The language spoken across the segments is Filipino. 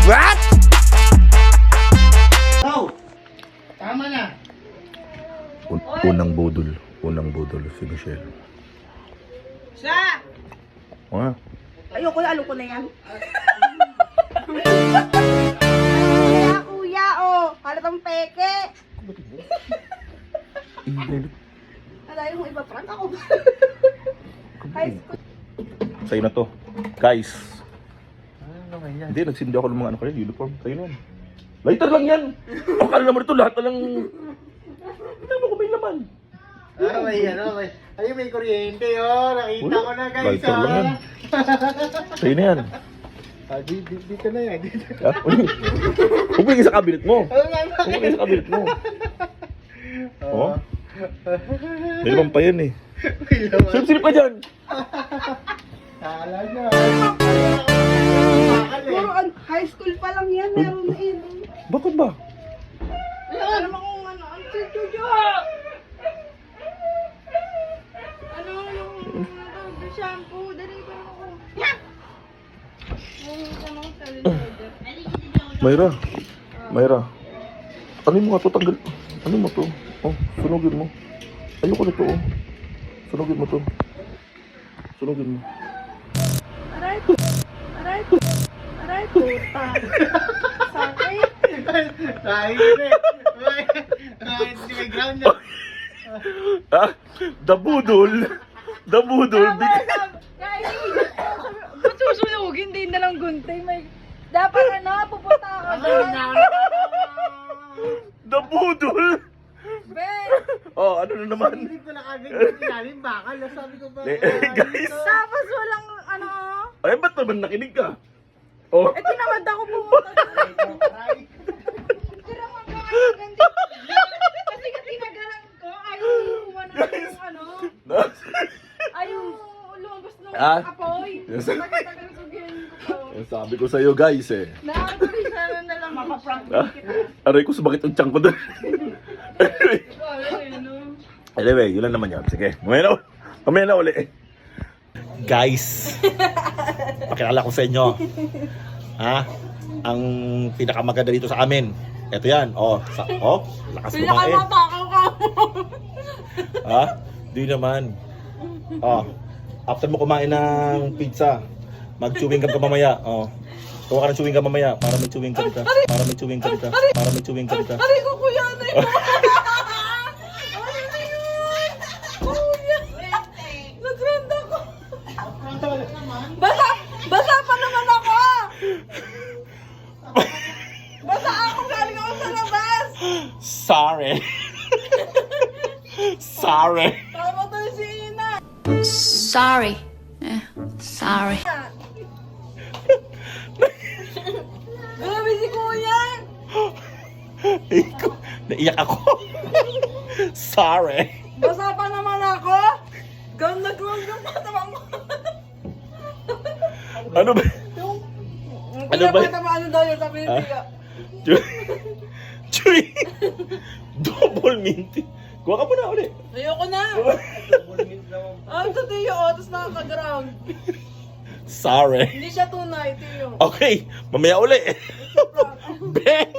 What? Oh! Tama na! Unang budol si Michelle. Siya! Ah, Ayoko na, alam ko na yan. Kuya, kuya, oh. Halatang peke. Alayin mo iba, prank ako. High school. sa'yo na to. Guys, Ano naman yan? hindi, nagsindi ako ng mga ano kayo, uniform. Sa'yo na yan. Lighter lang yan! Akala naman ito, lahat na lang... Hindi mo ko may laman. May ano, ayun may kuryente, oh. Nakita ko na guys, Lighter lang yan. Sa'yo na yan. Dito na yan, dito. Upingin sa cabinet mo. Upingin sa cabinet mo. Oh? May laman pa yan eh. Silip-silip ka dyan! Kala nyo. Puro high school pa lang yan, meron na yun. Bakit ba? Alam mo kung ano, ang studio. Ano yung shampoo, dali ko ako. Mayra. Ano mo nga to? Tanggal. Ano mo to? Oh, sunugin mo. Ayoko nito oh. Sunugin mo to. Sunugin mo. Aray, puta. Sakit. Dahil yun eh. May ground na. Ah, dabudol. Ba't susunugin? Hindi na lang guntay. Dapat pupunta ako doon. Dabudol. Ben! Oh, ano na naman? Hindi ko na kagad yung tinalim bakal. Sabi ko ba? Guys. Tapos walang Ay, ba't naman nakinig ka? Oh. tinamad ako pumunta doon. Tira mo ka ganito. Kasi tinagalan ko, ayaw umano yung ayaw lumabas ng apoy. Yes. Tagal-tagal ko ganyan ko. Sabi ko sa'yo guys eh. Nakakabili sana na lang mapaprank kita. Aray ko, sumakit ang tiyan ko doon. Anyway, yun lang naman yun. Sige, mamaya na uli. Guys, pakilala ko sa inyo. Ha? Ang pinakamaganda dito sa amin. Ito yan. Lakas kumain. Pinakamatakaw ka mo. Ha? Di naman. After mo kumain ng pizza, mag-chewing gum ka mamaya. Kuha ka ng chewing gum mamaya para may chewing gum ka. Aray ko kuya na yun. Nagranda ko. Basa pa naman ako. Basa ako, galing ako sa labas. Sorry. Tama to si Ina. Sorry. Sorry. Grabe si kuya. Naiyak ako. Sorry. Basa pa naman ako. Nag-roll yung patama mo. Ano ba? Ano ba? Ano daw yung sabi ni Tia? Chewy. Double minty. Kuha ka muna ulit. Ayoko na. Sa Tiyo, tapos nakaka-ground. Sorry. Hindi siya tunay, Tiyo. Okay, mamaya uli. Bang!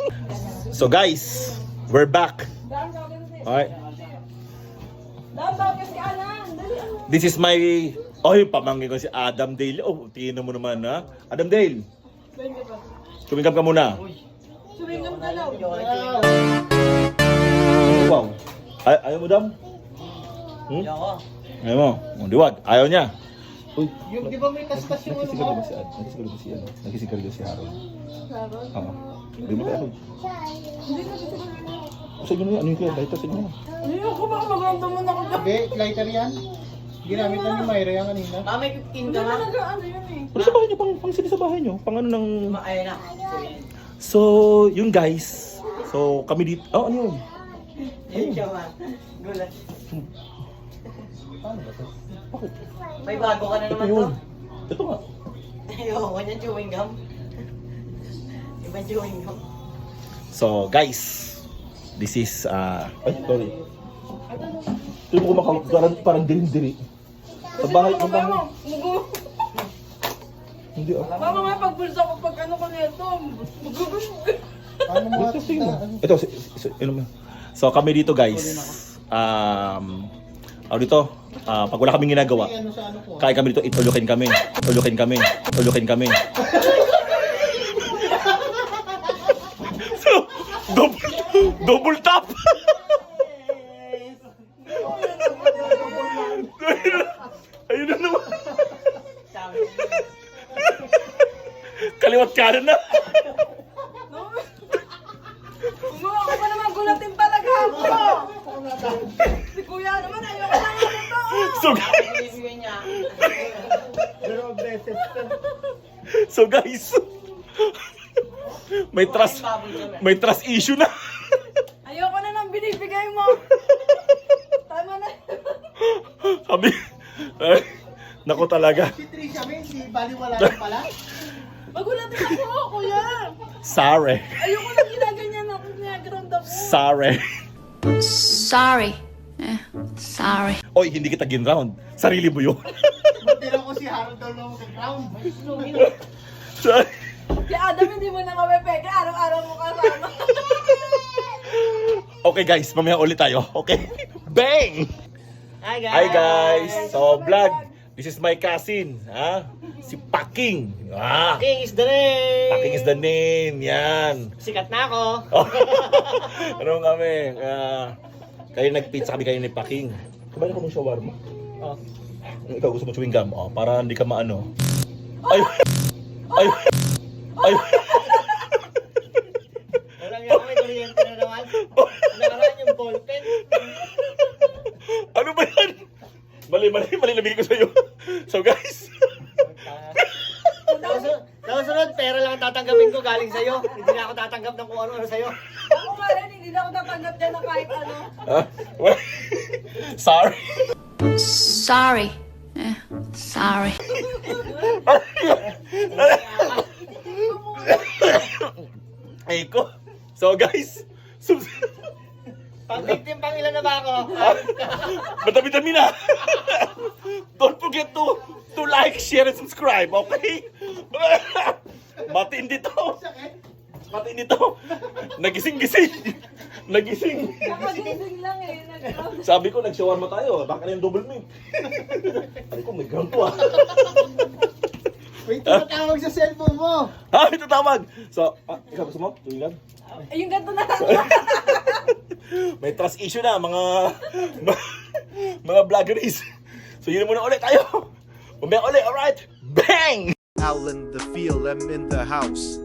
So guys, we're back. Alright. Si Alan. Dali. This is my... pamangkin ko si Adam Dale. Tingnan mo naman ha. Adam Dale. Tumingkap ka muna. Sumingam ka daw. Wow. Ayaw mo, Dam? Ayaw mo. Diwad. Ayaw niya. Uy, Yung di ba may kaskas yung ano mo? Nakisigarilyo si Harold. Oo. Hindi mo kaya Harold. Sa inyo na yan. Ano yung kaya? Lighter sa inyo na. Ayoko baka magramdaman ako dyan. Hindi, lighter yan. Ginamit lang ni Mayra yan kanina. May 15 ka na. Ano yun eh. Ano sa bahay niyo? Pang sili sa bahay niyo? Pang ano ng... Ayun na. So, yung guys. So, kami dito. Ano yun? Gulat. Paano ba ito? Bakit? May bago ka na Ito naman yun. to. Ito nga. Ayoko niya chewing gum. Ibang chewing gum. So, guys. This is, ay, sorry. Ito mo kumakawag. Parang dirin-diri. Sa bahay. Hindi ah. Mama, may pagbulsa ko pag ano ko nito. Paano mo Ito, ito, ano mo? So kami dito guys, dito, pag wala kaming ginagawa, ano sa ano ko? kaya kami dito, itulukin kami. So, double tap! Ayun na naman. Kaliwat kanan na. Gumawa ko pa naman gulatin talaga ako. Si kuya naman, ayoko na yung ito. So guys, Dalawang beses ka. so guys, may trust issue na. Ayoko na nang binibigay mo. Tama na. Sabi, nako talaga. Si Trisha, may si baliwala na pala. Magulatin ako, kuya. Sorry. Ayoko na ginaganyan ako niya. Ground ako. Sorry. Sorry. Sorry. Oy, hindi kita gin-round. Sarili mo yun. Matira ko si Harold daw na mag-crown. Sorry. Si Adam, hindi mo na kami peke. Araw-araw mo kasama. Okay guys, mamaya ulit tayo. Okay? Bang! Hi Hi guys! So, vlog. This is my cousin. Ha? Si Paking. King is the name. Paking is the name. Yan. Sikat na ako. Ano kami? Kayo nag-pizza kami kayo ni Paking. Kumain ako ng shawarma. Oh. Ikaw gusto mo chewing gum? Oh, para hindi ka maano. Ay! Ay! Ay! Walang yan, may kuryente na naman. Nakaraan yung ballpen. Ano ba yan? Mali nabigay ko sa'yo. So guys, Sa sunod, pera lang ang tatanggapin ko galing sa'yo. Hindi na ako tatanggap ng kung ano-ano sa'yo. Ako nga rin, hindi na ako tatanggap dyan ng kahit ano. well, sorry. Sorry. Sorry. Ay ko. So guys, Pang-victim pang ilan na ba ako? madami-dami na. Don't forget to like, share, and subscribe, okay? Matindi to. Matindi to. Nagising-gising. Nagising. Nakagising lang eh. Sabi ko, nag-shawarma tayo. Baka na yung double meat. Sabi ko, may ground to ah. Wait, tinatawag sa cellphone mo. Ha? Ito tawag. So, ikaw gusto mo? Tuwing lang? Ay, yung ganito na lang. May trust issue na, mga vloggeries. So, yun muna ulit tayo. Mamaya ulit, alright? Bang! Howlin' the field, I'm in the house.